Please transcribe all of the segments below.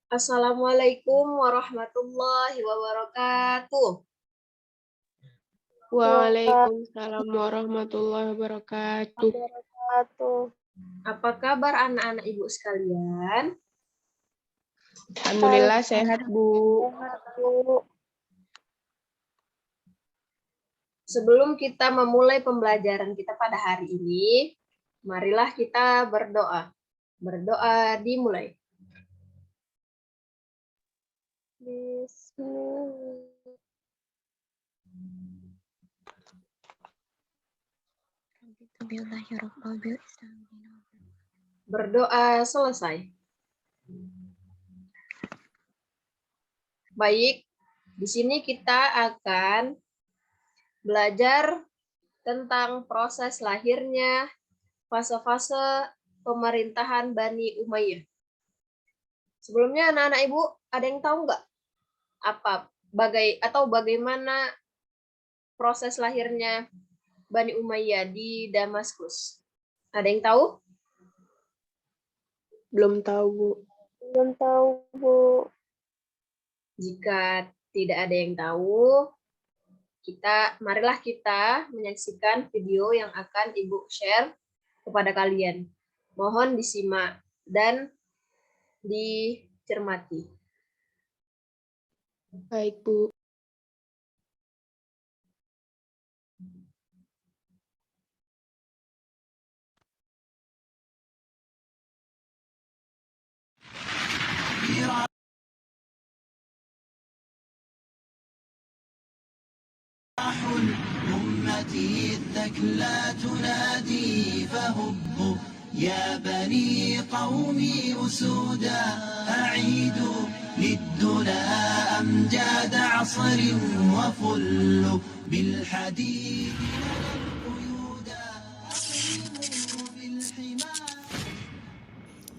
Assalamualaikum warahmatullahi wabarakatuh. Waalaikumsalam warahmatullahi wabarakatuh. Apa kabar anak-anak ibu sekalian? Alhamdulillah sehat, Bu. Sebelum kita memulai pembelajaran kita pada hari ini, marilah kita berdoa. Berdoa dimulai. Berdoa selesai. Baik, di sini kita akan belajar tentang proses lahirnya, fase-fase pemerintahan Bani Umayyah. Sebelumnya anak-anak ibu ada yang tahu nggak bagaimana proses lahirnya Bani Umayyah di Damaskus? Ada yang tahu? Belum tahu, Bu. Jika tidak ada yang tahu, marilah kita menyaksikan video yang akan Ibu share kepada kalian. Mohon disimak dan dicermati. Baik, Bu. أمتي الثكلى تنادي فهبوا يا بني قومي أسودا أعيدوا للدنا أمجاد عصر وفلوا بالحديد قيودا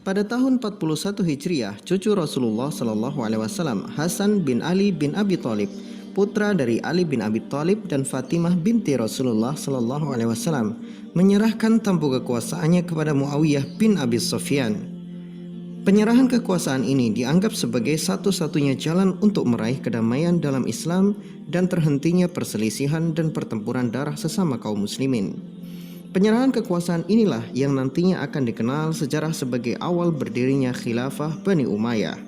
Pada tahun 41 Hijriah, cucu Rasulullah Shallallahu Alaihi Wasallam, Hasan bin Ali bin Abi Thalib, putra dari Ali bin Abi Thalib dan Fatimah binti Rasulullah Shallallahu Alaihi Wasallam, menyerahkan tampuk kekuasaannya kepada Muawiyah bin Abi Sufyan. Penyerahan kekuasaan ini dianggap sebagai satu-satunya jalan untuk meraih kedamaian dalam Islam dan terhentinya perselisihan dan pertempuran darah sesama kaum muslimin. Penyerahan kekuasaan inilah yang nantinya akan dikenal sejarah sebagai awal berdirinya Khilafah Bani Umayyah.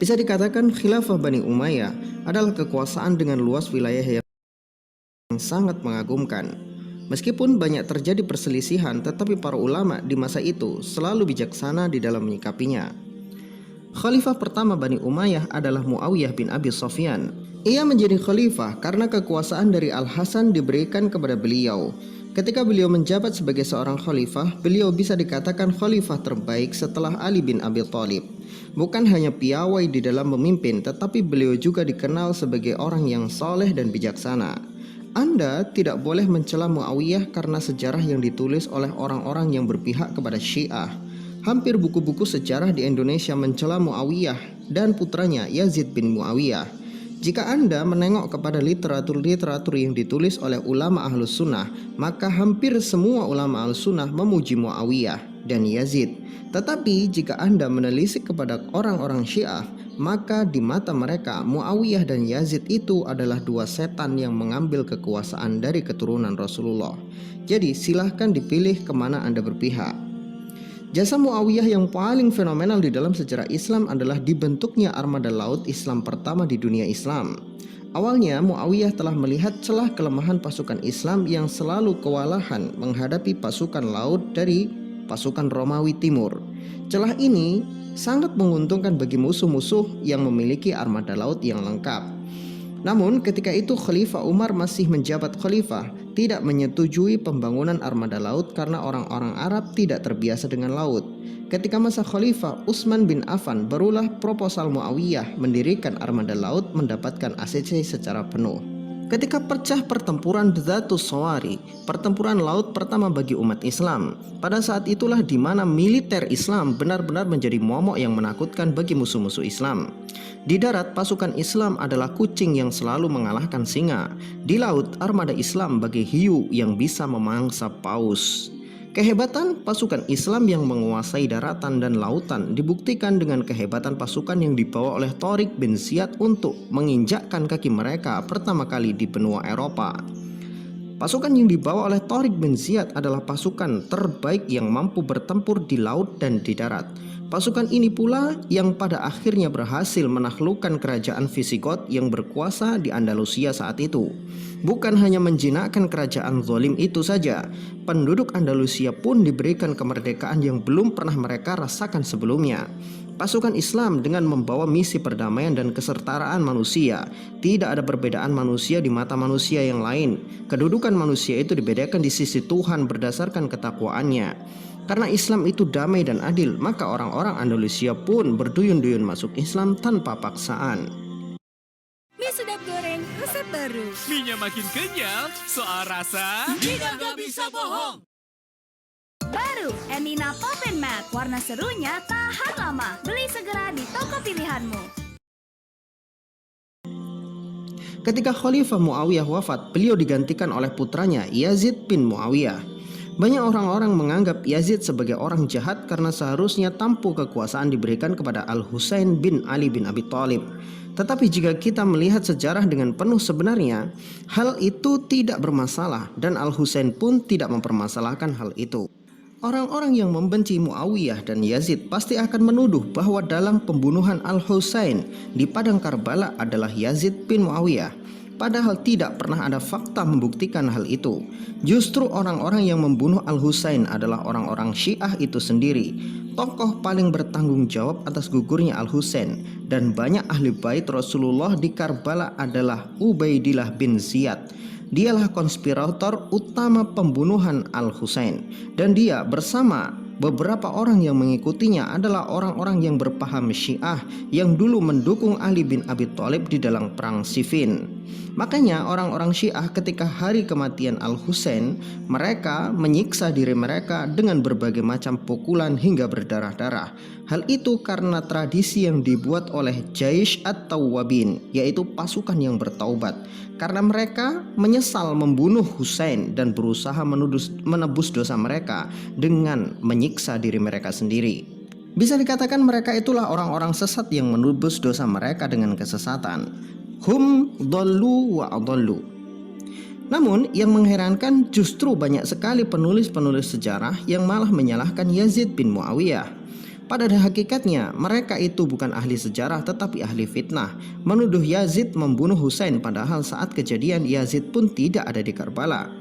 Bisa dikatakan Khilafah Bani Umayyah adalah kekuasaan dengan luas wilayah yang sangat mengagumkan. Meskipun banyak terjadi perselisihan, tetapi para ulama di masa itu selalu bijaksana di dalam menyikapinya. Khalifah pertama Bani Umayyah adalah Muawiyah bin Abi Sufyan. Ia menjadi khalifah karena kekuasaan dari Al-Hasan diberikan kepada beliau. Ketika beliau menjabat sebagai seorang khalifah, beliau bisa dikatakan khalifah terbaik setelah Ali bin Abi Thalib. Bukan hanya piawai di dalam memimpin, tetapi beliau juga dikenal sebagai orang yang soleh dan bijaksana. Anda tidak boleh mencela Muawiyah karena sejarah yang ditulis oleh orang-orang yang berpihak kepada Syiah. Hampir buku-buku sejarah di Indonesia mencela Muawiyah dan putranya Yazid bin Muawiyah. Jika Anda menengok kepada literatur-literatur yang ditulis oleh ulama Ahlus Sunnah, maka hampir semua ulama Ahlus Sunnah memuji Muawiyah dan Yazid. Tetapi jika Anda menelisik kepada orang-orang Syiah, maka di mata mereka Muawiyah dan Yazid itu adalah dua setan yang mengambil kekuasaan dari keturunan Rasulullah. Jadi silahkan dipilih kemana Anda berpihak. Jasa Muawiyah yang paling fenomenal di dalam sejarah Islam adalah dibentuknya armada laut Islam pertama di dunia Islam. Awalnya Muawiyah telah melihat celah kelemahan pasukan Islam yang selalu kewalahan menghadapi pasukan laut dari pasukan Romawi Timur. Celah ini sangat menguntungkan bagi musuh-musuh yang memiliki armada laut yang lengkap. Namun ketika itu Khalifah Umar masih menjabat khalifah, tidak menyetujui pembangunan armada laut karena orang-orang Arab tidak terbiasa dengan laut. Ketika masa Khalifah Utsman bin Affan, barulah proposal Muawiyah mendirikan armada laut mendapatkan ACC secara penuh. Ketika pecah pertempuran Dzatus Sawari, pertempuran laut pertama bagi umat Islam, pada saat itulah di mana militer Islam benar-benar menjadi momok yang menakutkan bagi musuh-musuh Islam. Di darat, pasukan Islam adalah kucing yang selalu mengalahkan singa. Di laut, armada Islam bagai hiu yang bisa memangsa paus. Kehebatan pasukan Islam yang menguasai daratan dan lautan dibuktikan dengan kehebatan pasukan yang dibawa oleh Tariq bin Ziyad untuk menginjakkan kaki mereka pertama kali di benua Eropa. Pasukan yang dibawa oleh Tariq bin Ziyad adalah pasukan terbaik yang mampu bertempur di laut dan di darat. Pasukan ini pula yang pada akhirnya berhasil menaklukkan kerajaan Visigoth yang berkuasa di Andalusia saat itu. Bukan hanya menjinakkan kerajaan zalim itu saja, penduduk Andalusia pun diberikan kemerdekaan yang belum pernah mereka rasakan sebelumnya. Pasukan Islam dengan membawa misi perdamaian dan kesetaraan manusia. Tidak ada perbedaan manusia di mata manusia yang lain. Kedudukan manusia itu dibedakan di sisi Tuhan berdasarkan ketakwaannya. Karena Islam itu damai dan adil, maka orang-orang Andalusia pun berduyun-duyun masuk Islam tanpa paksaan. Mie sedap goreng resep baru. Mie-nya makin kenyal, soal rasa Tidak bisa bohong. Baru Emina Pop and Matte. Warna serunya tahan lama. Beli segera di toko pilihanmu. Ketika Khalifah Muawiyah wafat, beliau digantikan oleh putranya Yazid bin Muawiyah. Banyak orang-orang menganggap Yazid sebagai orang jahat karena seharusnya tampuk kekuasaan diberikan kepada Al-Husain bin Ali bin Abi Thalib. Tetapi jika kita melihat sejarah dengan penuh sebenarnya, hal itu tidak bermasalah dan Al-Husain pun tidak mempermasalahkan hal itu. Orang-orang yang membenci Muawiyah dan Yazid pasti akan menuduh bahwa dalam pembunuhan Al-Husain di padang Karbala adalah Yazid bin Muawiyah. Padahal tidak pernah ada fakta membuktikan hal itu. Justru orang-orang yang membunuh Al-Husain adalah orang-orang Syiah itu sendiri. Tokoh paling bertanggung jawab atas gugurnya Al-Husain dan banyak ahli bait Rasulullah di Karbala adalah Ubaidillah bin Ziyad. Dialah konspirator utama pembunuhan Al-Husain dan dia bersama beberapa orang yang mengikutinya adalah orang-orang yang berpaham Syiah yang dulu mendukung Ali bin Abi Thalib di dalam perang Siffin. Makanya orang-orang Syiah ketika hari kematian Al-Husain, mereka menyiksa diri mereka dengan berbagai macam pukulan hingga berdarah-darah. Hal itu karena tradisi yang dibuat oleh Jaish at-Tawwabin, yaitu pasukan yang bertaubat. Karena mereka menyesal membunuh Husain dan berusaha menebus dosa mereka dengan menyiksa diri mereka sendiri. Bisa dikatakan mereka itulah orang-orang sesat yang menebus dosa mereka dengan kesesatan. Hum dhallu wa adallu. Namun yang mengherankan justru banyak sekali penulis-penulis sejarah yang malah menyalahkan Yazid bin Muawiyah. Pada hakikatnya mereka itu bukan ahli sejarah tetapi ahli fitnah, menuduh Yazid membunuh Husain padahal saat kejadian Yazid pun tidak ada di Karbala.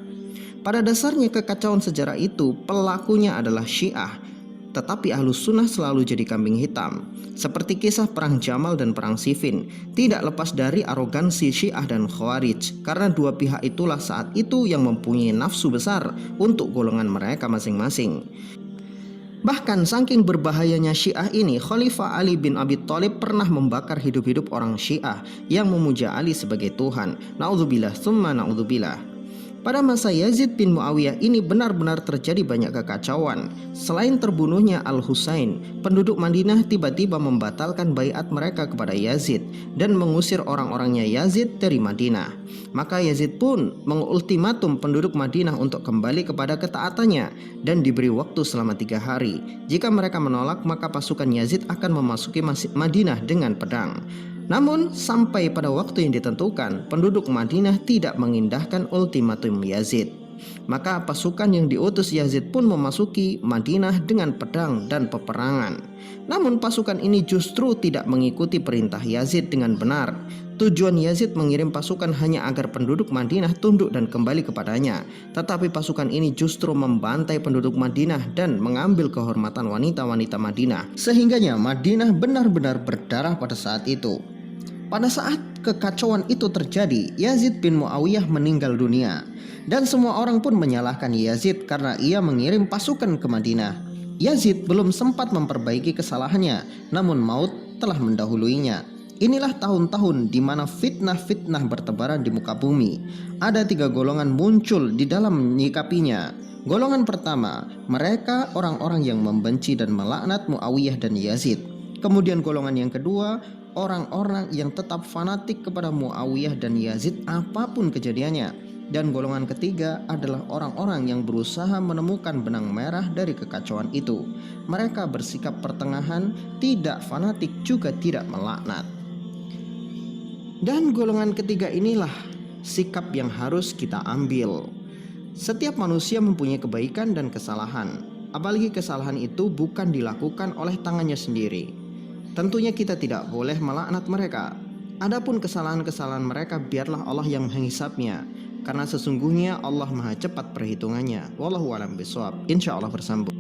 Pada dasarnya kekacauan sejarah itu pelakunya adalah Syiah, tetapi Ahlus Sunnah selalu jadi kambing hitam. Seperti kisah perang Jamal dan perang Siffin, tidak lepas dari arogansi Syiah dan Khawarij, karena dua pihak itulah saat itu yang mempunyai nafsu besar untuk golongan mereka masing-masing. Bahkan saking berbahayanya Syiah ini, Khalifah Ali bin Abi Thalib pernah membakar hidup-hidup orang Syiah yang memuja Ali sebagai Tuhan. Na'udzubillah tsumma na'udzubillah. Pada masa Yazid bin Muawiyah ini benar-benar terjadi banyak kekacauan. Selain terbunuhnya Al-Husain, penduduk Madinah tiba-tiba membatalkan baiat mereka kepada Yazid dan mengusir orang-orangnya Yazid dari Madinah. Maka Yazid pun mengultimatum penduduk Madinah untuk kembali kepada ketaatannya dan diberi waktu selama 3 hari. Jika mereka menolak, maka pasukan Yazid akan memasuki Madinah dengan pedang. Namun sampai pada waktu yang ditentukan, penduduk Madinah tidak mengindahkan ultimatum Yazid. Maka pasukan yang diutus Yazid pun memasuki Madinah dengan pedang dan peperangan. Namun pasukan ini justru tidak mengikuti perintah Yazid dengan benar. Tujuan Yazid mengirim pasukan hanya agar penduduk Madinah tunduk dan kembali kepadanya. Tetapi pasukan ini justru membantai penduduk Madinah dan mengambil kehormatan wanita-wanita Madinah. Sehingganya Madinah benar-benar berdarah pada saat itu. Pada saat kekacauan itu terjadi, Yazid bin Muawiyah meninggal dunia. Dan semua orang pun menyalahkan Yazid karena ia mengirim pasukan ke Madinah. Yazid belum sempat memperbaiki kesalahannya, namun maut telah mendahuluinya. Inilah tahun-tahun di mana fitnah-fitnah bertebaran di muka bumi. Ada 3 golongan muncul di dalam menyikapinya. Golongan pertama, mereka orang-orang yang membenci dan melaknat Muawiyah dan Yazid. Kemudian golongan yang kedua, orang-orang yang tetap fanatik kepada Muawiyah dan Yazid apapun kejadiannya. Dan golongan ketiga adalah orang-orang yang berusaha menemukan benang merah dari kekacauan itu. Mereka bersikap pertengahan, tidak fanatik juga tidak melaknat. Dan golongan ketiga inilah sikap yang harus kita ambil. Setiap manusia mempunyai kebaikan dan kesalahan, apalagi kesalahan itu bukan dilakukan oleh tangannya sendiri. Tentunya kita tidak boleh melaknat mereka. Adapun kesalahan-kesalahan mereka biarlah Allah yang menghisapnya, karena sesungguhnya Allah Maha cepat perhitungannya. Wallahu a'lam bishawab. Insyaallah bersambung.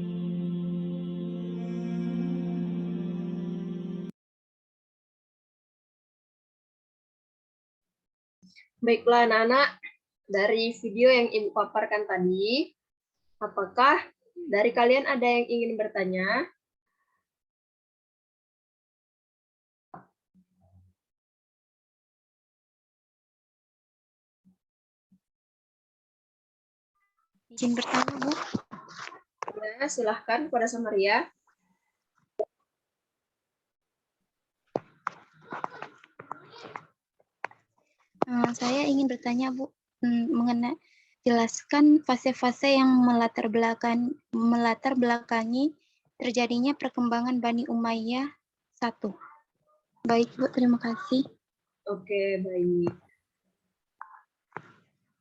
Baiklah anak-anak, dari video yang Ibu paparkan tadi, apakah dari kalian ada yang ingin bertanya? Izin bertanya, Bu. Ya, silahkan kepada Samaria. Saya ingin bertanya, Bu, mengenai jelaskan fase-fase yang melatar belakangi terjadinya perkembangan Bani Umayyah 1. Baik, Bu, terima kasih. Oke, baik.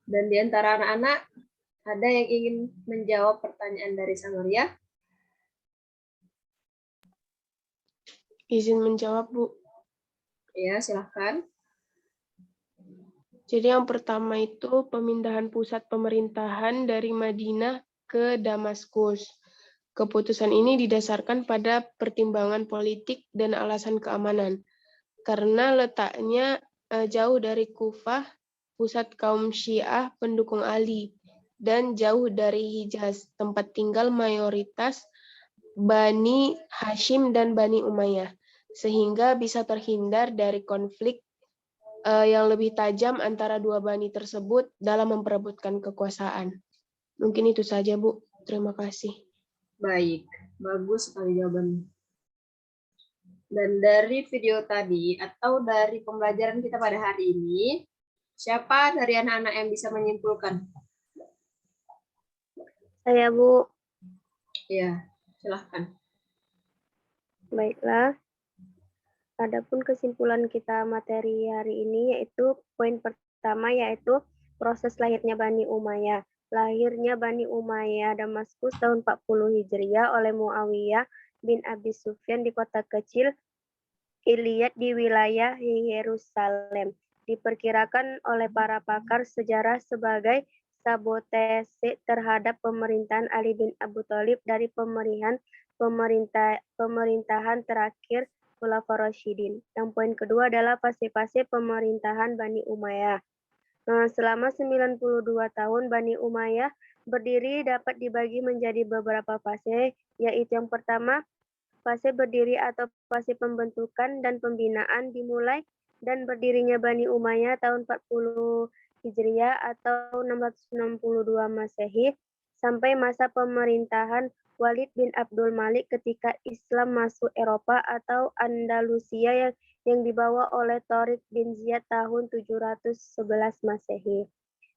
Dan di antara anak-anak, ada yang ingin menjawab pertanyaan dari Samaria? Izin menjawab, Bu. Ya, silahkan. Jadi yang pertama itu pemindahan pusat pemerintahan dari Madinah ke Damaskus. Keputusan ini didasarkan pada pertimbangan politik dan alasan keamanan. Karena letaknya jauh dari Kufah, pusat kaum Syiah pendukung Ali, dan jauh dari Hijaz, tempat tinggal mayoritas Bani Hashim dan Bani Umayyah, sehingga bisa terhindar dari konflik yang lebih tajam antara dua bani tersebut dalam memperebutkan kekuasaan. Mungkin itu saja, Bu. Terima kasih. Baik, bagus sekali jawabannya. Dan dari video tadi atau dari pembelajaran kita pada hari ini, siapa dari anak-anak yang bisa menyimpulkan? Saya, Bu. Ya, silahkan. Baiklah. Adapun kesimpulan kita materi hari ini yaitu poin pertama yaitu proses lahirnya Bani Umayyah. Lahirnya Bani Umayyah Damaskus tahun 40 Hijriah oleh Muawiyah bin Abi Sufyan di kota kecil Iliyat di wilayah Yerusalem. Diperkirakan oleh para pakar sejarah sebagai sabotase terhadap pemerintahan Ali bin Abi Thalib dari pemerintahan terakhir Khulafaur Rasyidin. Yang poin kedua adalah fase-fase pemerintahan Bani Umayyah. Selama 92 tahun Bani Umayyah berdiri dapat dibagi menjadi beberapa fase, yaitu yang pertama, fase berdiri atau fase pembentukan dan pembinaan dimulai dan berdirinya Bani Umayyah tahun 40 Hijriah atau 662 Masehi sampai masa pemerintahan Walid bin Abdul Malik ketika Islam masuk Eropa atau Andalusia yang dibawa oleh Tariq bin Ziyad tahun 711 Masehi.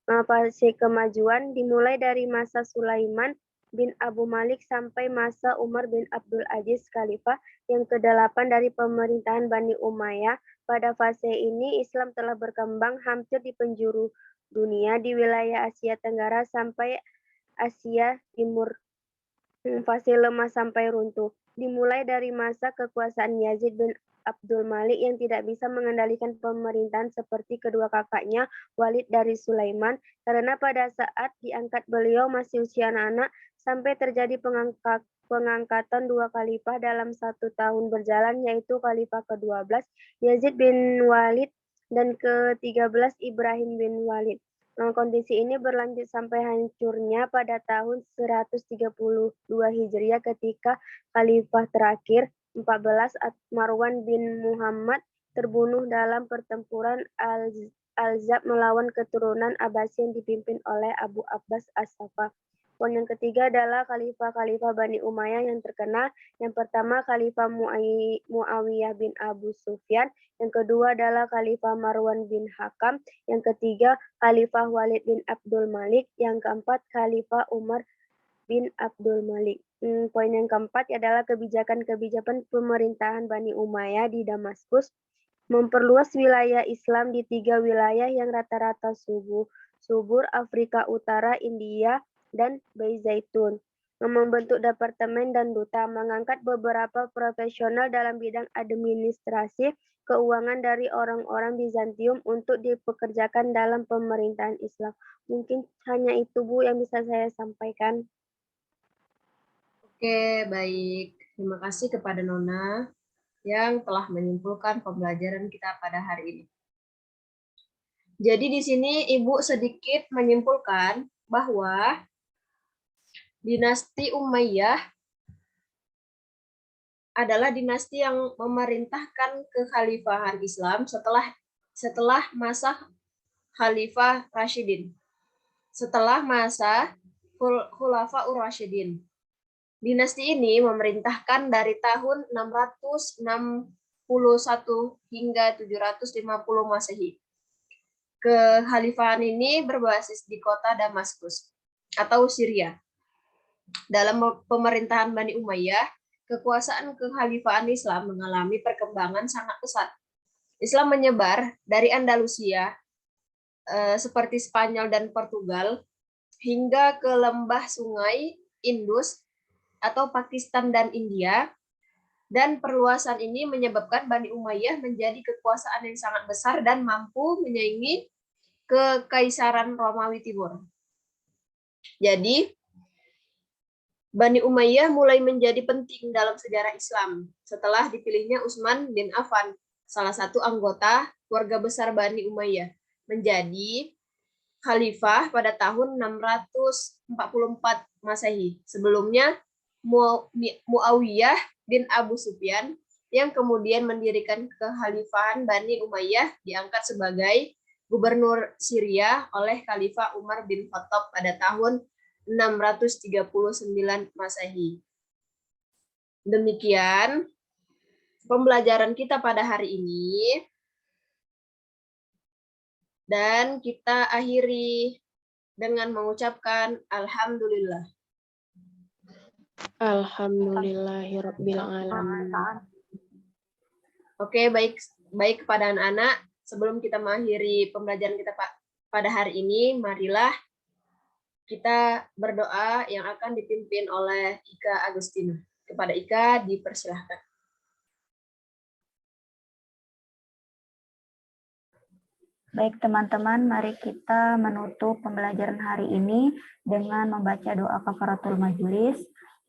Fase kemajuan dimulai dari masa Sulaiman bin Abu Malik sampai masa Umar bin Abdul Aziz Khalifah yang ke-8 dari pemerintahan Bani Umayyah. Pada fase ini Islam telah berkembang hampir di penjuru dunia di wilayah Asia Tenggara sampai Asia Timur. Fase lemah sampai runtuh dimulai dari masa kekuasaan Yazid bin Abdul Malik yang tidak bisa mengendalikan pemerintahan seperti kedua kakaknya Walid dari Sulaiman, karena pada saat diangkat beliau masih usia anak-anak sampai terjadi pengangkatan dua khalifah dalam 1 tahun berjalan, yaitu khalifah ke-12 Yazid bin Walid dan ke-13 Ibrahim bin Walid. Kondisi ini berlanjut sampai hancurnya pada tahun 132 Hijriah ketika khalifah terakhir 14 Marwan bin Muhammad terbunuh dalam pertempuran Al-Zab melawan keturunan Abbasi yang dipimpin oleh Abu Abbas As-Saffah. Poin yang ketiga adalah khalifah-khalifah Bani Umayyah yang terkenal. Yang pertama Khalifah Muawiyah bin Abu Sufyan, yang kedua adalah Khalifah Marwan bin Hakam, yang ketiga Khalifah Walid bin Abdul Malik, yang keempat Khalifah Umar bin Abdul Malik. Poin yang keempat adalah kebijakan-kebijakan pemerintahan Bani Umayyah di Damaskus, memperluas wilayah Islam di 3 wilayah yang rata-rata subur Afrika Utara, India, dan Baizaitun, membentuk departemen dan duta, mengangkat beberapa profesional dalam bidang administrasi keuangan dari orang-orang Bizantium untuk dipekerjakan dalam pemerintahan Islam. Mungkin hanya itu, Bu, yang bisa saya sampaikan. Oke, baik. Terima kasih kepada Nona yang telah menyimpulkan pembelajaran kita pada hari ini. Jadi di sini Ibu sedikit menyimpulkan bahwa dinasti Umayyah adalah dinasti yang memerintahkan kekhalifahan Islam setelah masa Khalifah Rashidin. Setelah masa Khulafaur Rashidin. Dinasti ini memerintahkan dari tahun 661 hingga 750 Masehi. Kekhalifahan ini berbasis di kota Damaskus atau Syria. Dalam pemerintahan Bani Umayyah, kekuasaan kekhalifahan Islam mengalami perkembangan sangat pesat. Islam menyebar dari Andalusia, seperti Spanyol dan Portugal, hingga ke lembah sungai Indus atau Pakistan dan India, dan perluasan ini menyebabkan Bani Umayyah menjadi kekuasaan yang sangat besar dan mampu menyaingi Kekaisaran Romawi Timur. Jadi, Bani Umayyah mulai menjadi penting dalam sejarah Islam setelah dipilihnya Utsman bin Affan, salah satu anggota keluarga besar Bani Umayyah, menjadi khalifah pada tahun 644 Masehi. Sebelumnya, Muawiyah bin Abu Sufyan yang kemudian mendirikan kekhalifahan Bani Umayyah diangkat sebagai gubernur Syria oleh Khalifah Umar bin Khattab pada tahun 639 Masehi. Demikian pembelajaran kita pada hari ini. Dan kita akhiri dengan mengucapkan Alhamdulillah. Alhamdulillahirabbil alamin. Oke, baik kepada anak-anak. Sebelum kita mengakhiri pembelajaran kita pada hari ini, marilah kita berdoa yang akan dipimpin oleh Ika Agustina. Kepada Ika, dipersilahkan. Baik teman-teman, mari kita menutup pembelajaran hari ini dengan membaca doa kafaratul majelis.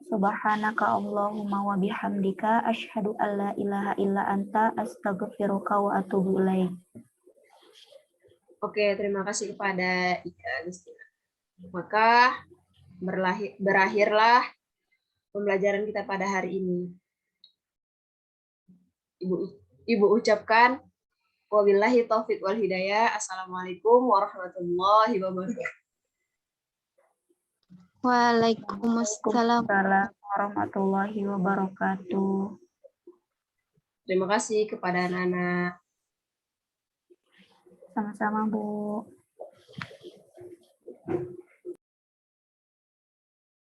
Subhanaka Allahumma wa bihamdika asyhadu an la ilaha illa anta astaghfiruka wa atubu ilaik. Oke, terima kasih kepada Ika Agustina. Maka berakhirlah pembelajaran kita pada hari ini. Ibu ucapkan wabillahi taufiq wal hidayah. Assalamualaikum warahmatullahi wabarakatuh. Waalaikumsalam warahmatullahi wabarakatuh. Terima kasih kepada anak-anak. Sama-sama, Bu.